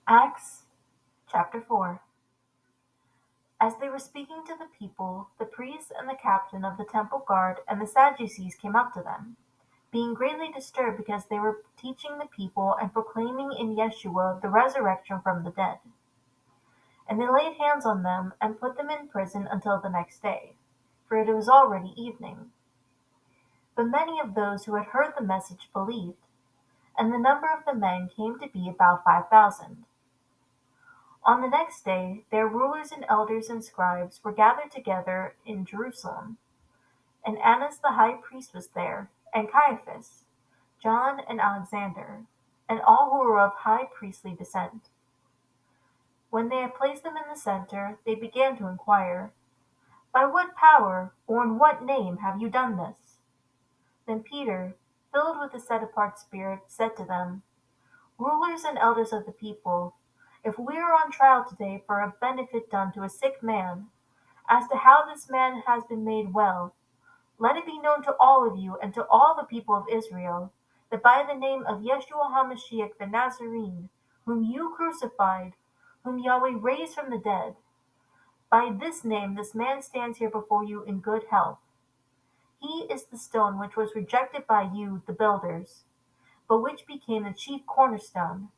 Acts chapter 4. As they were speaking to the people, the priests and the captain of the temple guard and the Sadducees came up to them, being greatly disturbed because they were teaching the people and proclaiming in Yeshua the resurrection from the dead. And they laid hands on them and put them in prison until the next day, for it was already evening. But many of those who had heard the message believed, and the number of the men came to be about 5,000. On the next day their rulers and elders and scribes were gathered together in Jerusalem, and Annas the high priest was there, and Caiaphas, John and Alexander, and all who were of high priestly descent. When they had placed them in the center, they began to inquire, "By what power or in what name have you done this?" Then Peter, filled with the set-apart spirit, said to them, "Rulers and elders of the people, if we are on trial today for a benefit done to a sick man, as to how this man has been made well, let it be known to all of you and to all the people of Israel, that by the name of Yeshua HaMashiach the Nazarene, whom you crucified, whom Yahweh raised from the dead, by this name this man stands here before you in good health. He is the stone which was rejected by you, the builders, but which became the chief cornerstone.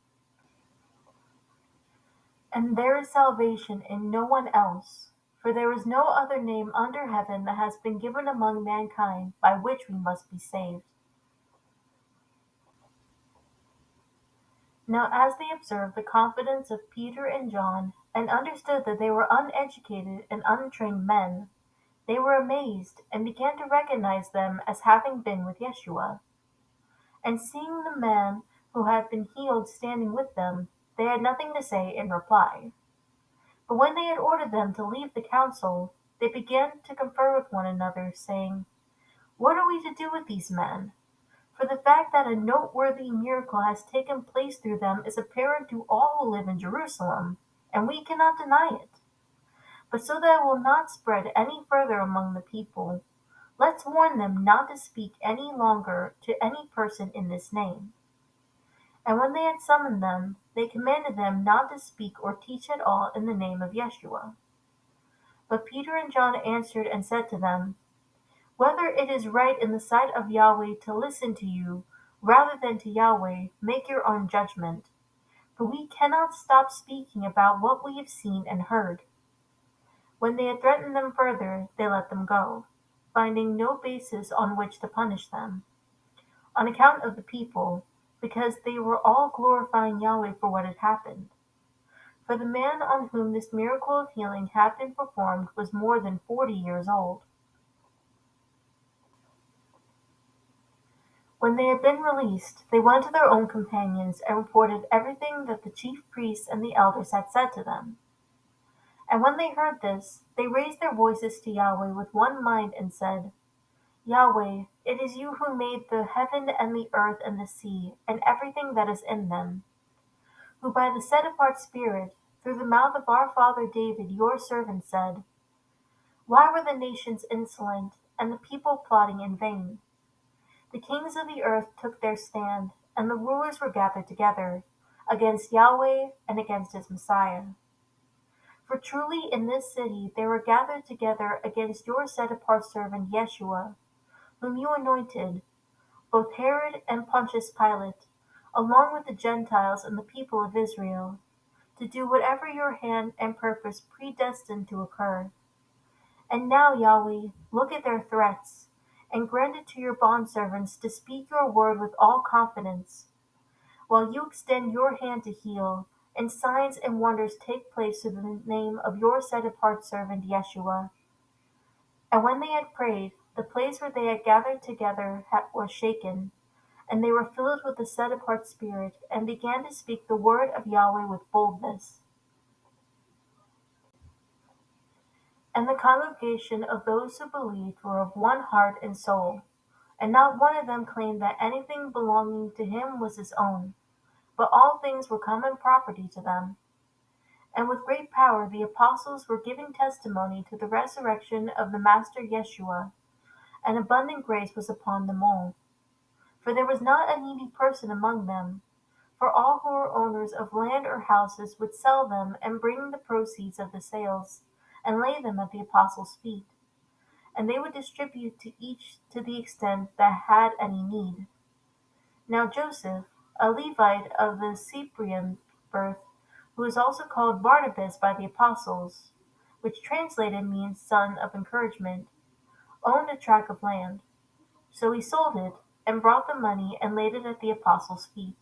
And there is salvation in no one else, for there is no other name under heaven that has been given among mankind by which we must be saved." Now as they observed the confidence of Peter and John, and understood that they were uneducated and untrained men, they were amazed, and began to recognize them as having been with Yeshua. And seeing the man who had been healed standing with them, they had nothing to say in reply. But when they had ordered them to leave the council, they began to confer with one another, saying, "What are we to do with these men? For the fact that a noteworthy miracle has taken place through them is apparent to all who live in Jerusalem, and we cannot deny it. But so that it will not spread any further among the people, let's warn them not to speak any longer to any person in this name." And when they had summoned them, they commanded them not to speak or teach at all in the name of Yeshua. But Peter and John answered and said to them, "Whether it is right in the sight of Yahweh to listen to you rather than to Yahweh, make your own judgment. For we cannot stop speaking about what we have seen and heard." When they had threatened them further, they let them go, finding no basis on which to punish them, on account of the people, because they were all glorifying Yahweh for what had happened. For the man on whom this miracle of healing had been performed was more than 40 years old. When they had been released, they went to their own companions and reported everything that the chief priests and the elders had said to them. And when they heard this, they raised their voices to Yahweh with one mind and said, "Yahweh, it is you who made the heaven and the earth and the sea and everything that is in them, who by the set-apart Spirit, through the mouth of our father David your servant said, 'Why were the nations insolent, and the people plotting in vain? The kings of the earth took their stand, and the rulers were gathered together, against Yahweh and against his Messiah. For truly in this city they were gathered together against your set-apart servant Yeshua, whom you anointed, both Herod and Pontius Pilate, along with the Gentiles and the people of Israel, to do whatever your hand and purpose predestined to occur. And now, Yahweh, look at their threats, and grant it to your bondservants to speak your word with all confidence, while you extend your hand to heal, and signs and wonders take place through the name of your set-apart servant Yeshua." And when they had prayed, the place where they had gathered together was shaken, and they were filled with the set-apart Spirit, and began to speak the word of Yahweh with boldness. And the congregation of those who believed were of one heart and soul, and not one of them claimed that anything belonging to him was his own, but all things were common property to them. And with great power the apostles were giving testimony to the resurrection of the Master Yeshua, and abundant grace was upon them all. For there was not a needy person among them, for all who were owners of land or houses would sell them and bring the proceeds of the sales, and lay them at the apostles' feet, and they would distribute to each to the extent that had any need. Now Joseph, a Levite of the Cyprian birth, who is also called Barnabas by the apostles, which translated means son of encouragement, owned a tract of land. So he sold it, and brought the money and laid it at the apostles' feet.